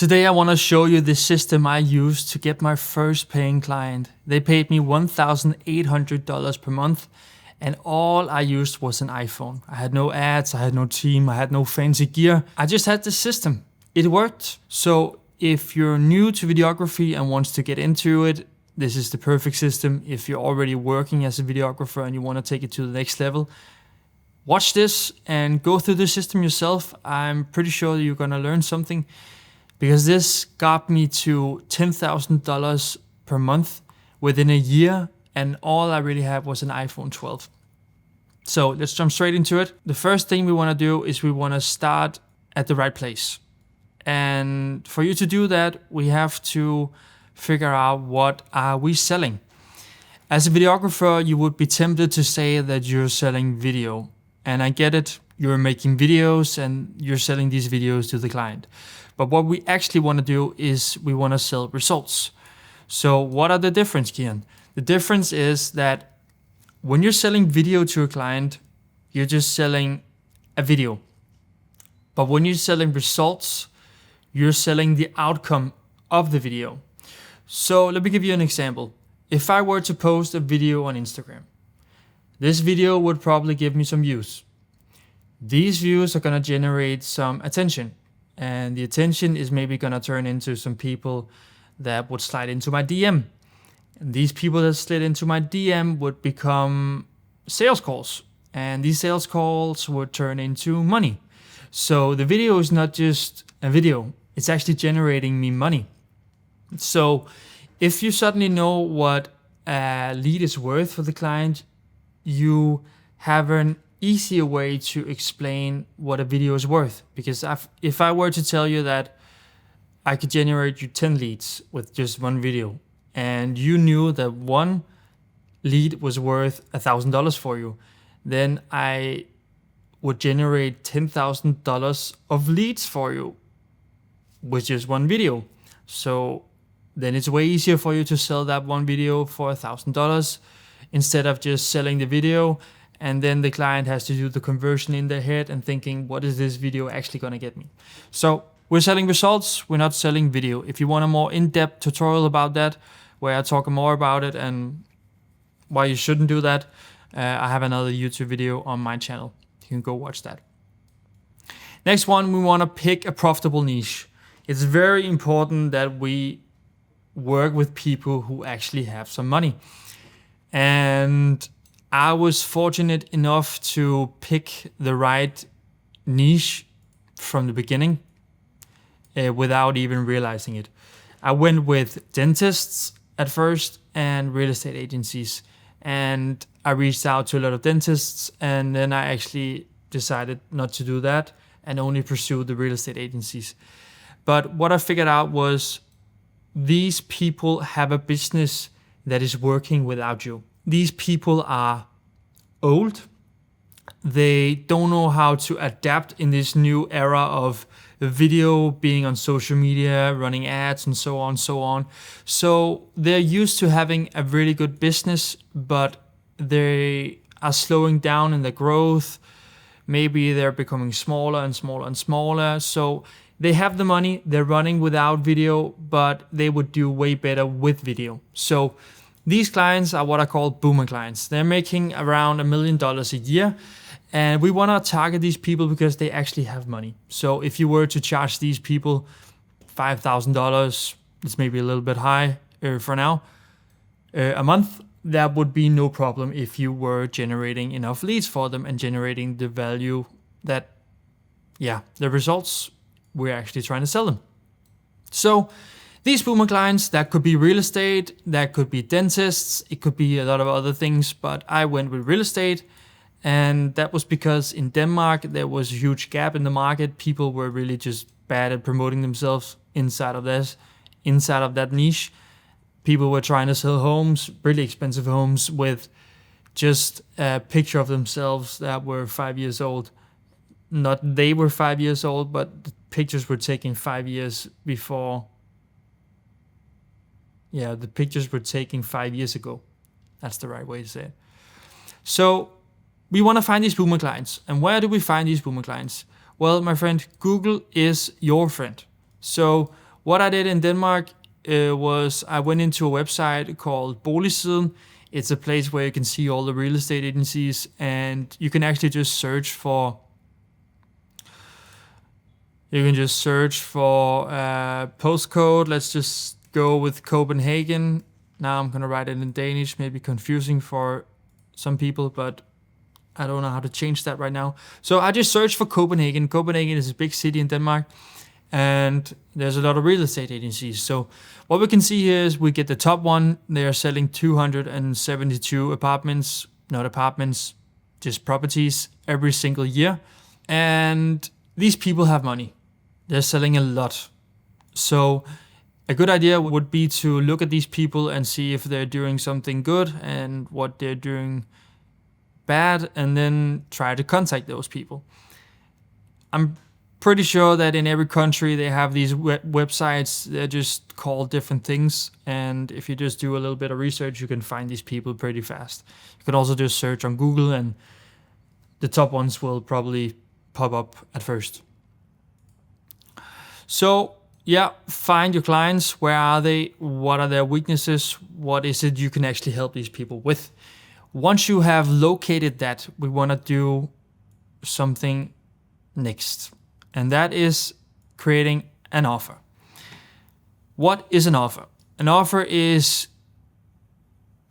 Today I want to show you the system I used to get my first paying client. They paid me $1,800 per month and all I used was an iPhone. I had no ads, I had no team, I had no fancy gear. I just had the system. It worked. So if you're new to videography and wants to get into it, this is the perfect system. If you're already working as a videographer and you want to take it to the next level, watch this and go through the system yourself. I'm pretty sure you're going to learn something, because this got me to $10,000 per month within a year, and all I really had was an iPhone 12. So let's jump straight into it. The first thing we want to do is we want to start at the right place. And for you to do that, we have to figure out what are we selling. As a videographer, you would be tempted to say that you're selling video. And I get it, you're making videos and you're selling these videos to the client. But what we actually want to do is we want to sell results. So what are the difference, Kian? The difference is that when you're selling video to a client, you're just selling a video. But when you're selling results, you're selling the outcome of the video. So let me give you an example. If I were to post a video on Instagram, this video would probably give me some views. These views are going to generate some attention. And the attention is maybe going to turn into some people that would slide into my DM. And these people that slid into my DM would become sales calls. And these sales calls would turn into money. So the video is not just a video. It's actually generating me money. So if you suddenly know what a lead is worth for the client, you have an easier way to explain what a video is worth. Because if I were to tell you that I could generate you 10 leads with just one video, and you knew that one lead was worth $1,000 for you, then I would generate $10,000 of leads for you with just one video. So then it's way easier for you to sell that one video for $1,000 instead of just selling the video. And then the client has to do the conversion in their head and thinking, what is this video actually going to get me? So we're selling results, we're not selling video. If you want a more in-depth tutorial about that, where I talk more about it and why you shouldn't do that, I have another YouTube video on my channel. You can go watch that. Next one, we want to pick a profitable niche. It's very important that we work with people who actually have some money. And I was fortunate enough to pick the right niche from the beginning without even realizing it. I went with dentists at first and real estate agencies. And I reached out to a lot of dentists, and then I actually decided not to do that and only pursue the real estate agencies. But what I figured out was these people have a business that is working without you. These people are old. They don't know how to adapt in this new era of video, being on social media, running ads and so on, so on. So they're used to having a really good business, but they are slowing down in their growth. Maybe they're becoming smaller and smaller and smaller. So they have the money, they're running without video, but they would do way better with video. So these clients are what I call boomer clients. They're making around $1 million a year. And we want to target these people because they actually have money. So if you were to charge these people $5,000, it's maybe a little bit high for now, a month, that would be no problem if you were generating enough leads for them and generating the value that, the results we're actually trying to sell them. So these boomer clients, that could be real estate, that could be dentists, it could be a lot of other things, but I went with real estate. And that was because in Denmark, there was a huge gap in the market. People were really just bad at promoting themselves inside of that niche. People were trying to sell homes, really expensive homes, with just a picture of themselves that were 5 years old. Not they were 5 years old, but the pictures were taken 5 years before. Yeah, the pictures were taken 5 years ago. That's the right way to say it. So we want to find these boomer clients. And where do we find these boomer clients? Well, my friend, Google is your friend. So What I did in Denmark was I went into a website called Boligsiden. It's a place where you can see all the real estate agencies, and you can actually just search for postcode. Let's just go with Copenhagen. Now I'm gonna write it in Danish, maybe confusing for some people, but I don't know how to change that right now. So I just searched for Copenhagen. Copenhagen is a big city in Denmark, and there's a lot of real estate agencies. So what we can see here is we get the top one. They are selling 272 apartments, not apartments, just properties every single year. And these people have money. They're selling a lot. So a good idea would be to look at these people and see if they're doing something good and what they're doing bad, and then try to contact those people. I'm pretty sure that in every country they have these websites. They're just called different things, and if you just do a little bit of research, you can find these people pretty fast. You can also just search on Google, and the top ones will probably pop up at first. So yeah, find your clients. Where are they? What are their weaknesses? What is it you can actually help these people with? Once you have located that, we want to do something next, and that is creating an offer. What is an offer? An offer is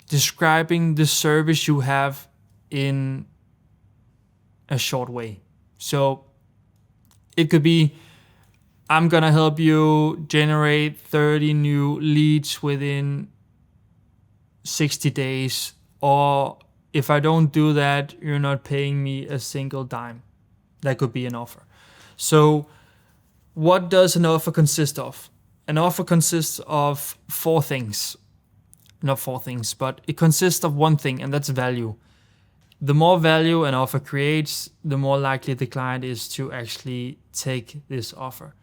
describing the service you have in a short way. So it could be, I'm gonna help you generate 30 new leads within 60 days. Or if I don't do that, you're not paying me a single dime. That could be an offer. So what does an offer consist of? An offer consists of four things. Not four things, but it consists of one thing, and that's value. The more value an offer creates, the more likely the client is to actually take this offer.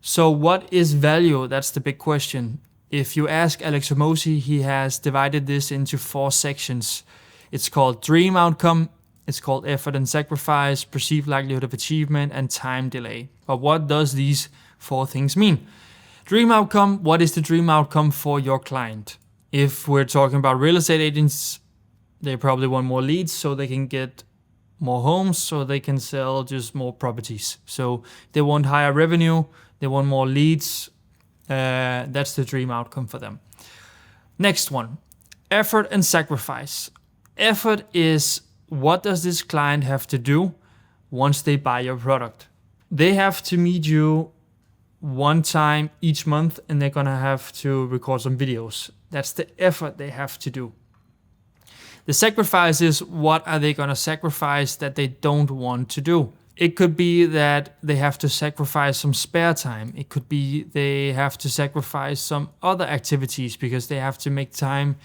So what is value? That's the big question. If you ask Alex Hormozi, he has divided this into 4 sections. It's called dream outcome, it's called effort and sacrifice, perceived likelihood of achievement, and time delay. But what does these 4 things mean? Dream outcome, what is the dream outcome for your client? If we're talking about real estate agents, they probably want more leads so they can get more homes, so they can sell just more properties. So they want higher revenue, they want more leads. That's the dream outcome for them. Next one, effort and sacrifice. Effort is, what does this client have to do once they buy your product? They have to meet you one time each month, and they're gonna have to record some videos. That's the effort they have to do. The sacrifice is, what are they gonna sacrifice that they don't want to do? It could be that they have to sacrifice some spare time. It could be they have to sacrifice some other activities because they have to make time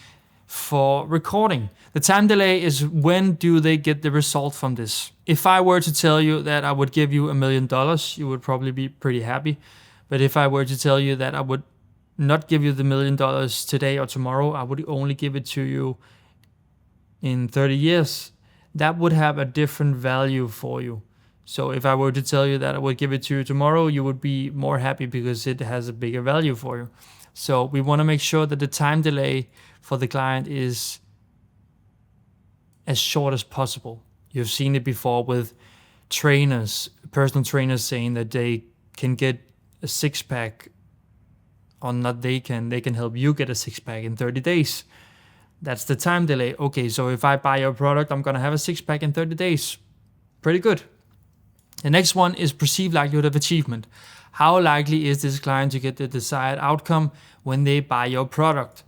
for recording. The time delay is, when do they get the result from this? If I were to tell you that I would give you $1 million, you would probably be pretty happy. But if I were to tell you that I would not give you the $1 million today or tomorrow, I would only give it to you in 30 years, that would have a different value for you. So if I were to tell you that I would give it to you tomorrow, you would be more happy because it has a bigger value for you. So we want to make sure that the time delay for the client is as short as possible. You've seen it before with trainers, personal trainers saying that they can get a 6-pack, or not they can help you get a 6-pack in 30 days. That's the time delay. Okay, so if I buy your product, I'm going to have a 6-pack in 30 days. Pretty good. The next one is perceived likelihood of achievement. How likely is this client to get the desired outcome when they buy your product?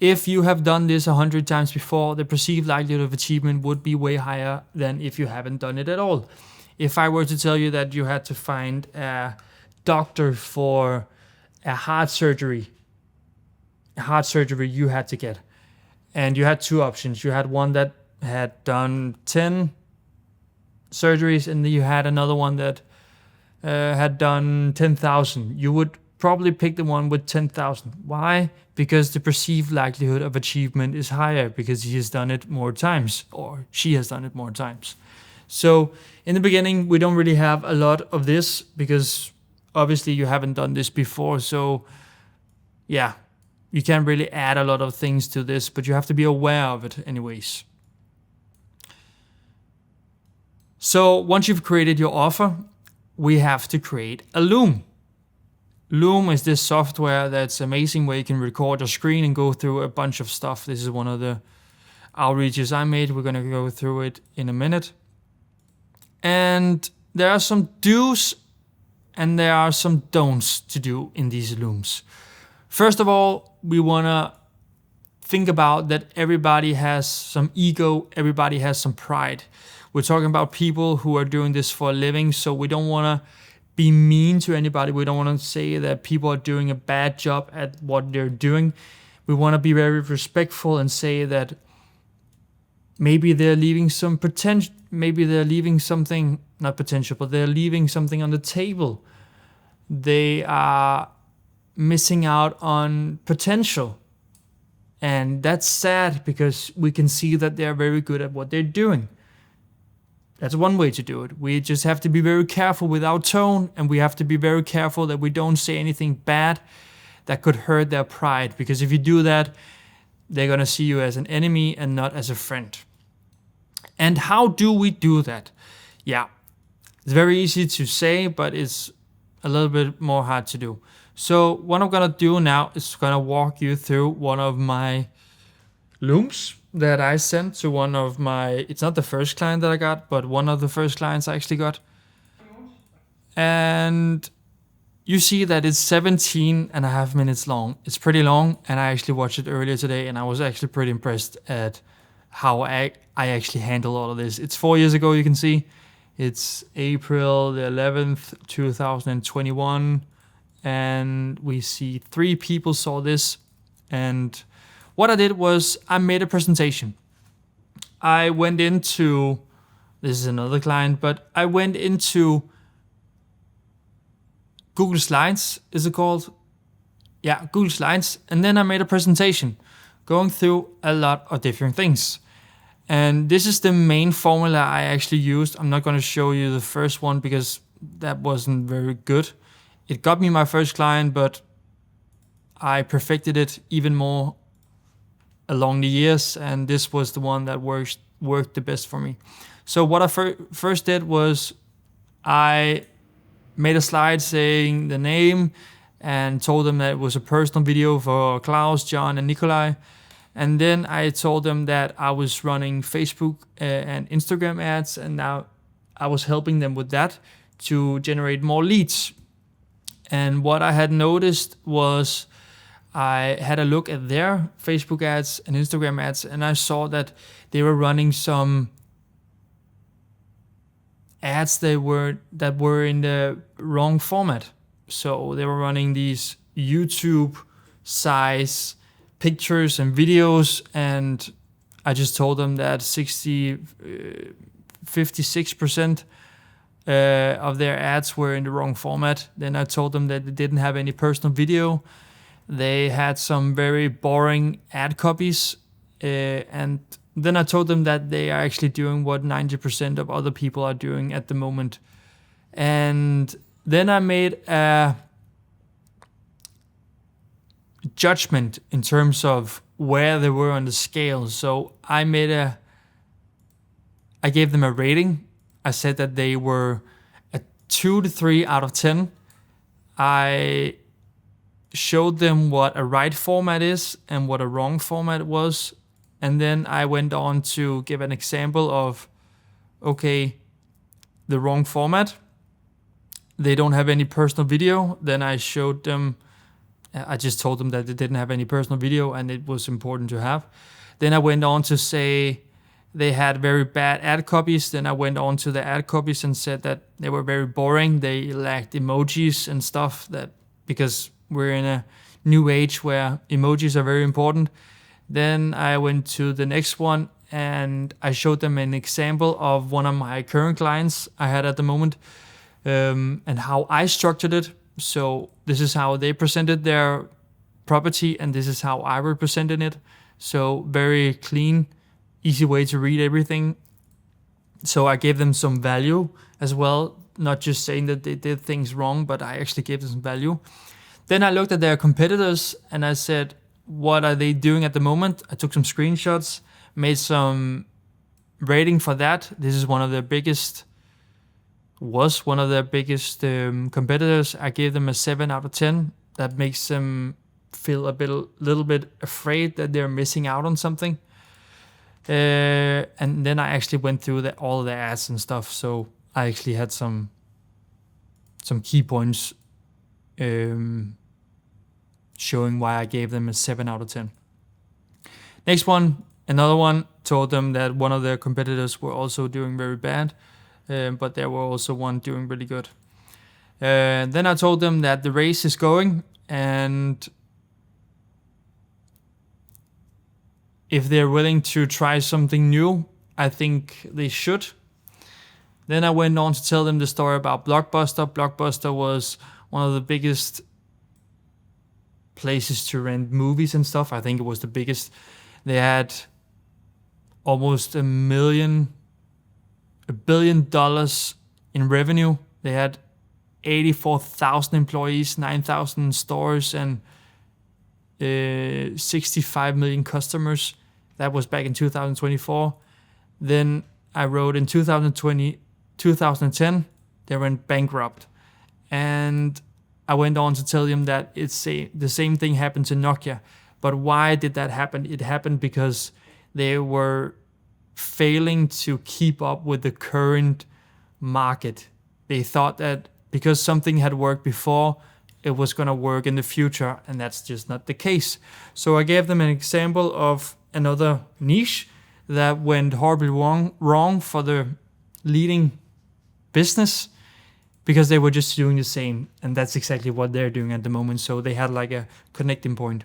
If you have done this 100 times before, the perceived likelihood of achievement would be way higher than if you haven't done it at all. If I were to tell you that you had to find a doctor for a heart surgery you had to get, and you had 2 options. You had one that had done 10 surgeries, and then you had another one that had done 10,000. You would probably pick the one with 10,000. Why? Because the perceived likelihood of achievement is higher because he has done it more times, or she has done it more times. So in the beginning, we don't really have a lot of this because obviously you haven't done this before, so yeah, you can't really add a lot of things to this, but you have to be aware of it anyways. So once you've created your offer, we have to create a Loom. Loom is this software that's amazing where you can record your screen and go through a bunch of stuff. This is one of the outreaches I made. We're going to go through it in a minute. And there are some do's and there are some don'ts to do in these Looms. First of all, we want to think about that everybody has some ego, everybody has some pride. We're talking about people who are doing this for a living, so we don't want to be mean to anybody. We don't want to say that people are doing a bad job at what they're doing. We want to be very respectful and say that maybe they're leaving some potential, maybe they're leaving something, not potential, but they're leaving something on the table. They are missing out on potential. And that's sad because we can see that they're very good at what they're doing. That's one way to do it. We just have to be very careful with our tone, and we have to be very careful that we don't say anything bad that could hurt their pride. Because if you do that, they're going to see you as an enemy and not as a friend. And how do we do that? Yeah, it's very easy to say, but it's a little bit more hard to do. So what I'm going to do now is going to walk you through one of my Looms that I sent to one of my, it's not the first client that I got, but one of the first clients I actually got. And you see that it's 17 and a half minutes long. It's pretty long, and I actually watched it earlier today, and I was actually pretty impressed at how I actually handle all of this. It's 4 years ago, you can see. It's April the 11th, 2021, and we see 3 people saw this. And what I did was I made a presentation. I went into, this is another client, but I went into Google Slides, is it called? Yeah, Google Slides. And then I made a presentation going through a lot of different things. And this is the main formula I actually used. I'm not going to show you the first one because that wasn't very good. It got me my first client, but I perfected it even more along the years, and this was the one that worked the best for me. So what I first did was I made a slide saying the name and told them that it was a personal video for Klaus, John, and Nikolai. And then I told them that I was running Facebook and Instagram ads, and now I was helping them with that to generate more leads. And what I had noticed was I had a look at their Facebook ads and Instagram ads, and I saw that they were running some ads that were in the wrong format. So they were running these YouTube size pictures and videos, and I just told them that 56% of their ads were in the wrong format. Then I told them that they didn't have any personal video. They had some very boring ad copies, and then I told them that they are actually doing what 90% of other people are doing at the moment. And then I made a judgment in terms of where they were on the scale. So I gave them a rating. I said that they were a 2 to 3 out of 10. I showed them what a right format is and what a wrong format was. And then I went on to give an example of, okay, the wrong format. They don't have any personal video. Then I showed them, I just told them that they didn't have any personal video and it was important to have. Then I went on to say they had very bad ad copies. Then I went on to the ad copies and said that they were very boring. They lacked emojis and stuff, that because we're in a new age where emojis are very important. Then I went to the next one and I showed them an example of one of my current clients I had at the moment, and how I structured it. So this is how they presented their property and this is how I represented it. So very clean, easy way to read everything. So I gave them some value as well, not just saying that they did things wrong, but I actually gave them some value. Then I looked at their competitors and I said, what are they doing at the moment? I took some screenshots, made some rating for that. This is one of their biggest competitors. I gave them a 7 out of 10. That makes them feel a little bit afraid that they're missing out on something. And then I actually went through all of the ads and stuff. So I actually had some key points showing why I gave them a 7 out of 10. Next one, another one, told them that one of their competitors were also doing very bad, but there were also one doing really good. Then I told them that the race is going, and if they're willing to try something new, I think they should. Then I went on to tell them the story about Blockbuster. Blockbuster was one of the biggest places to rent movies and stuff. I think it was the biggest. They had almost $1 billion in revenue. They had 84,000 employees, 9,000 stores, and 65 million customers. That was back in 2024. Then I wrote in 2010, they went bankrupt. And I went on to tell them that the same thing happened to Nokia. But why did that happen? It happened because they were failing to keep up with the current market. They thought that because something had worked before, it was going to work in the future, and that's just not the case. So I gave them an example of another niche that went horribly wrong for the leading business, because they were just doing the same, and that's exactly what they're doing at the moment. So they had like a connecting point.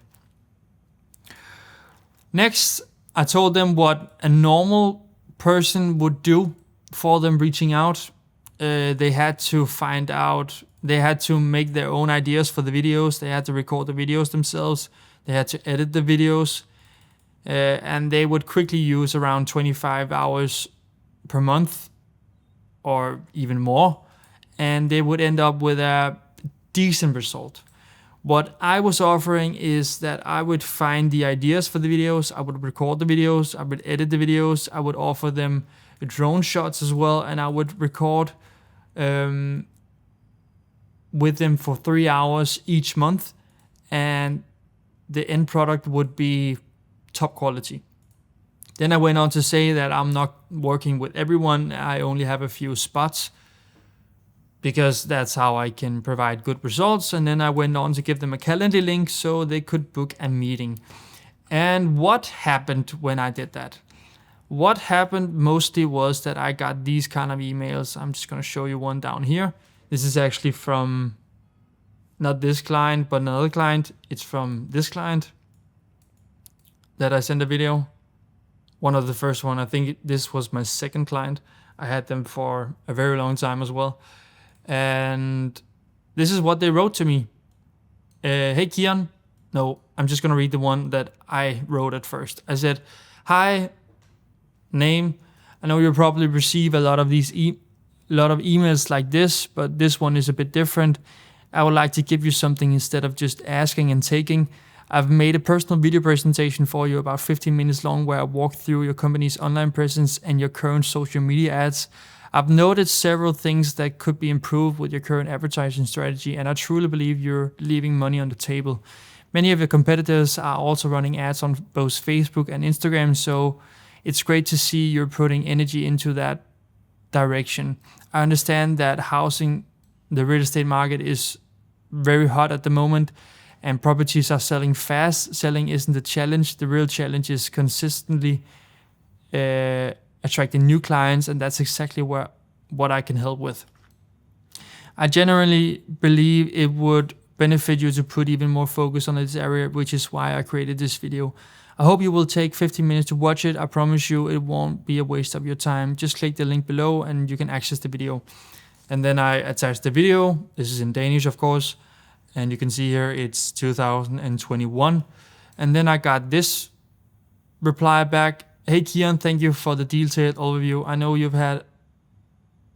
Next, I told them what a normal person would do for them reaching out. They had to make their own ideas for the videos. They had to record the videos themselves. They had to edit the videos. And they would quickly use around 25 hours per month or even more. And they would end up with a decent result. What I was offering is that I would find the ideas for the videos, I would record the videos, I would edit the videos, I would offer them drone shots as well, and I would record with them for 3 hours each month, and the end product would be top quality. Then I went on to say that I'm not working with everyone, I only have a few spots, because that's how I can provide good results. And then I went on to give them a calendar link so they could book a meeting. And what happened when I did that? What happened mostly was that I got these kind of emails. I'm just going to show you one down here. This is actually from not this client, but another client. It's from this client that I sent a video. One of the first one. I think this was my second client. I had them for a very long time as well. And this is what they wrote to me. Hey, Kian. No, I'm just going to read the one that I wrote at first. I said, hi, name. I know you'll probably receive a lot of these emails like this, but this one is a bit different. I would like to give you something instead of just asking and taking. I've made a personal video presentation for you about 15 minutes long where I walk through your company's online presence and your current social media ads. I've noted several things that could be improved with your current advertising strategy, and I truly believe you're leaving money on the table. Many of your competitors are also running ads on both Facebook and Instagram, so it's great to see you're putting energy into that direction. I understand that the real estate market is very hot at the moment, and properties are selling fast. Selling isn't the challenge. The real challenge is consistently attracting new clients, and that's exactly what I can help with. I generally believe it would benefit you to put even more focus on this area, which is why I created this video. I hope you will take 15 minutes to watch it. I promise you it won't be a waste of your time. Just click the link below and you can access the video. And then I attached the video. This is in Danish, of course. And you can see here it's 2021. And then I got this reply back. Hey Kian, thank you for the detailed overview. I know you've had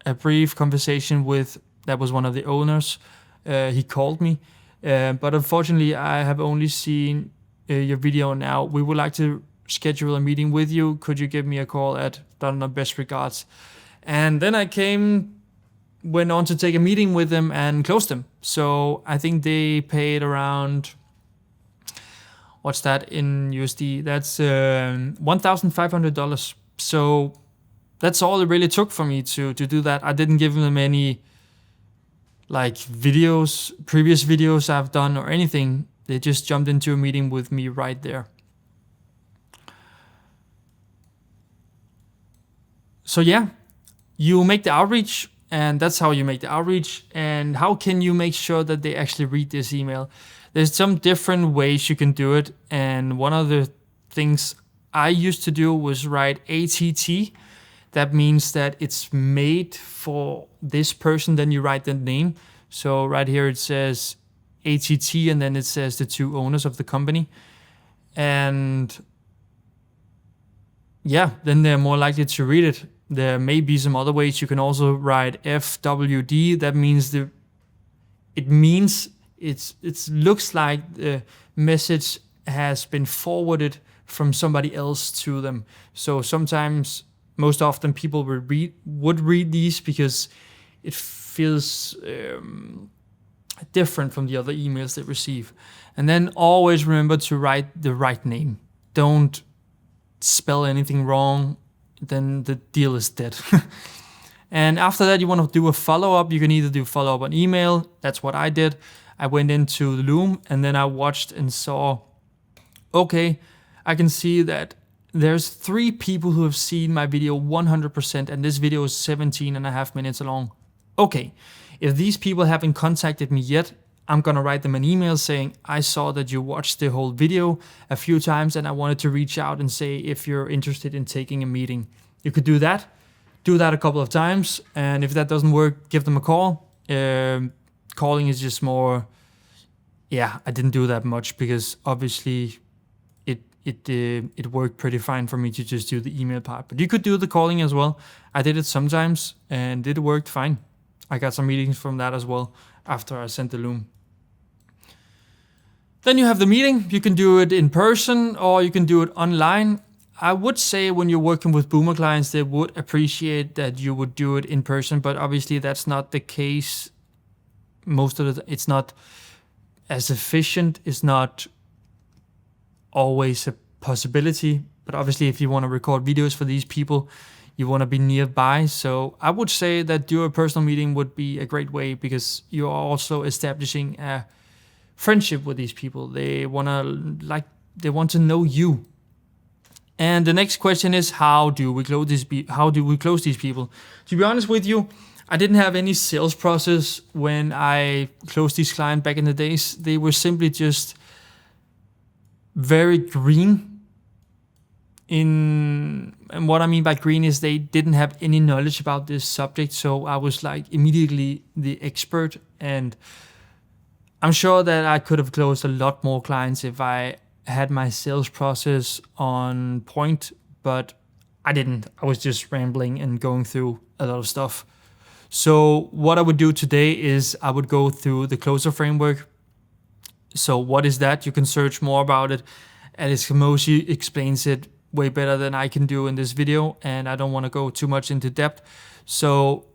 a brief conversation with, that was one of the owners. He called me, but unfortunately I have only seen your video now. We would like to schedule a meeting with you. Could you give me a call at best regards? And then I went on to take a meeting with them and closed them. So I think they paid around, what's that in USD? That's $1,500. So that's all it really took for me to do that. I didn't give them any like previous videos I've done or anything. They just jumped into a meeting with me right there. So yeah, you make the outreach, and that's how you make the outreach. And how can you make sure that they actually read this email? There's some different ways you can do it. And one of the things I used to do was write ATT. That means that it's made for this person. Then you write the name. So right here it says ATT, and then it says the two owners of the company. And yeah, then they're more likely to read it. There may be some other ways. You can also write FWD. That means it looks like the message has been forwarded from somebody else to them. So sometimes, most often, people would read these because it feels different from the other emails they receive. And then always remember to write the right name. Don't spell anything wrong, then the deal is dead. And after that, you want to do a follow-up. You can either do follow-up on email. That's what I did. I went into Loom, and then I watched and saw, okay, I can see that there's 3 people who have seen my video 100%, and this video is 17 and a half minutes long. Okay, if these people haven't contacted me yet, I'm gonna write them an email saying, I saw that you watched the whole video a few times and I wanted to reach out and say if you're interested in taking a meeting. You could do that a couple of times, and if that doesn't work, give them a call. Calling is just more, I didn't do that much because obviously it worked pretty fine for me to just do the email part. But you could do the calling as well. I did it sometimes and it worked fine. I got some meetings from that as well after I sent the Loom. Then you have the meeting. You can do it in person or you can do it online. I would say when you're working with Boomer clients, they would appreciate that you would do it in person, but obviously that's not the case. It's not as efficient. It's not always a possibility, but obviously if you want to record videos for these people, you want to be nearby. So I would say that do a personal meeting would be a great way because you're also establishing a friendship with these people. They want to know you. And the next question is, how do we close these people? To be honest with you, I didn't have any sales process when I closed these clients back in the days. They were simply just very green. And what I mean by green is they didn't have any knowledge about this subject. So I was like immediately the expert. And I'm sure that I could have closed a lot more clients if I had my sales process on point, but I didn't. I was just rambling and going through a lot of stuff. So what I would do today is I would go through the closer framework. So what is that? You can search more about it. Alice Kamoshi explains it way better than I can do in this video, and I don't want to go too much into depth. So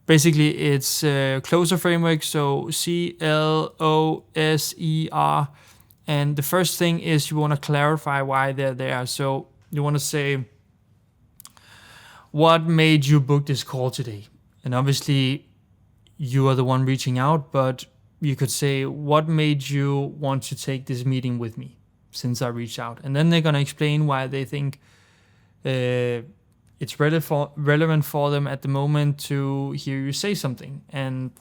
basically it's a closer framework, so CLOSER. And the first thing is you want to clarify why they're there. So you want to say, what made you book this call today? And obviously you are the one reaching out, but you could say, what made you want to take this meeting with me since I reached out? And then they're going to explain why they think it's relevant for them at the moment to hear you say something. And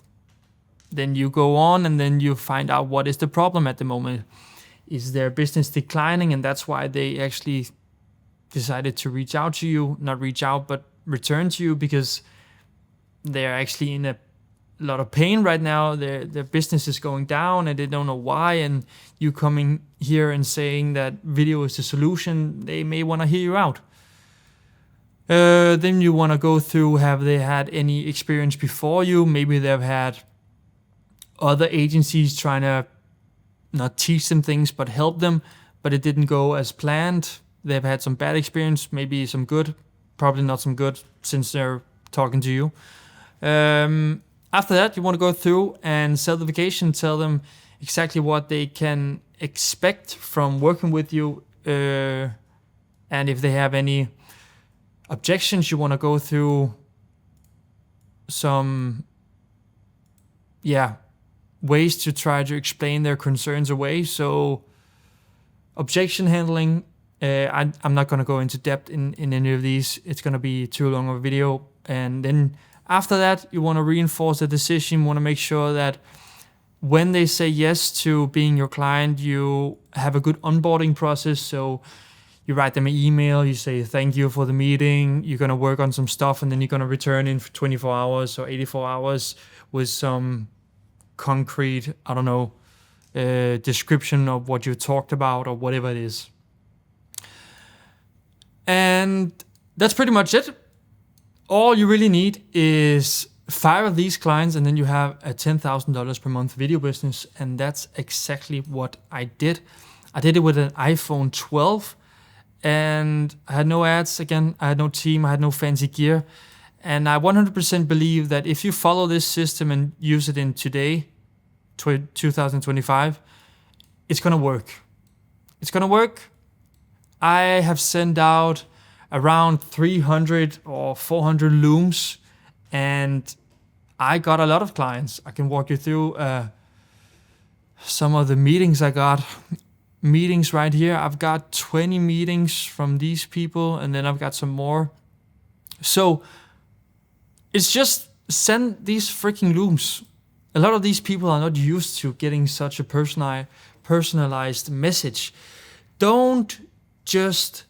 then you go on and then you find out what is the problem at the moment. Is their business declining? And that's why they actually decided to reach out to you, not reach out, but return to you because they're actually in a lot of pain right now. Their business is going down and they don't know why. And you coming here and saying that video is the solution, they may want to hear you out. Then you want to go through, have they had any experience before you? Maybe they've had other agencies trying to not teach them things, but help them, but it didn't go as planned. They've had some bad experience, maybe some good, probably not some good since they're talking to you. After that, you want to go through and certification, tell them exactly what they can expect from working with you. And if they have any objections, you want to go through some, ways to try to explain their concerns away. So objection handling, I'm not going to go into depth in any of these. It's going to be too long of a video. And then after that, you want to reinforce the decision. You want to make sure that when they say yes to being your client, you have a good onboarding process. So you write them an email, you say thank you for the meeting, you're going to work on some stuff, and then you're going to return in 24 hours or 84 hours with some concrete, description of what you talked about or whatever it is. And that's pretty much it. All you really need is 5 of these clients, and then you have a $10,000 per month video business. And that's exactly what I did. I did it with an iPhone 12, and I had no ads. Again, I had no team, I had no fancy gear. And I 100% believe that if you follow this system and use it in today, 2025, it's going to work. It's going to work. I have sent out around 300 or 400 looms, and I got a lot of clients. I can walk you through some of the meetings I got. Meetings right here. I've got 20 meetings from these people, and then I've got some more. So it's just send these freaking looms. A lot of these people are not used to getting such a personalized message. Don't just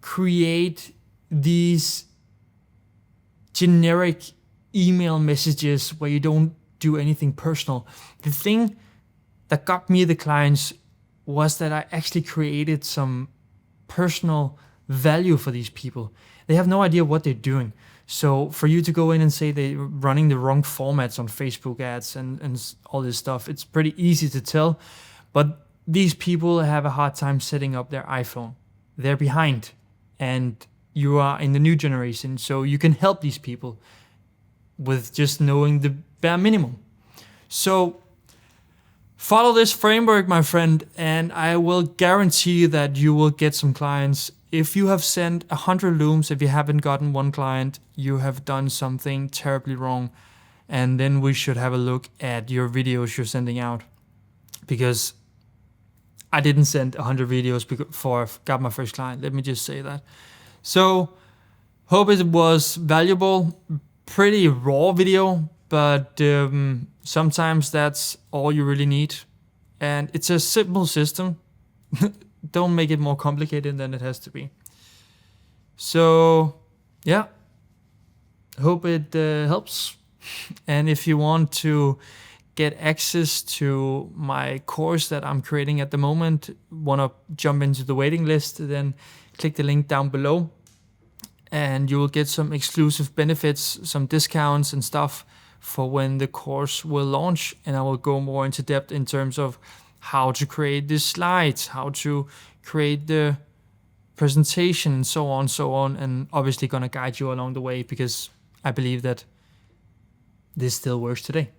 create these generic email messages where you don't do anything personal. The thing that got me the clients was that I actually created some personal value for these people. They have no idea what they're doing. So for you to go in and say they're running the wrong formats on Facebook ads and all this stuff, it's pretty easy to tell. But these people have a hard time setting up their iPhone. They're behind, and you are in the new generation. So you can help these people with just knowing the bare minimum. So follow this framework, my friend, and I will guarantee that you will get some clients. If you have sent 100 looms, if you haven't gotten one client, you have done something terribly wrong. And then we should have a look at your videos you're sending out. Because I didn't send 100 videos before I got my first client. Let me just say that. So, hope it was valuable. Pretty raw video, but sometimes that's all you really need. And it's a simple system. Don't make it more complicated than it has to be. So, yeah. Hope it helps. And if you want to get access to my course that I'm creating at the moment, want to jump into the waiting list, then click the link down below. And you will get some exclusive benefits, some discounts and stuff for when the course will launch. And I will go more into depth in terms of how to create the slides, how to create the presentation, and so on, and obviously gonna guide you along the way, because I believe that this still works today.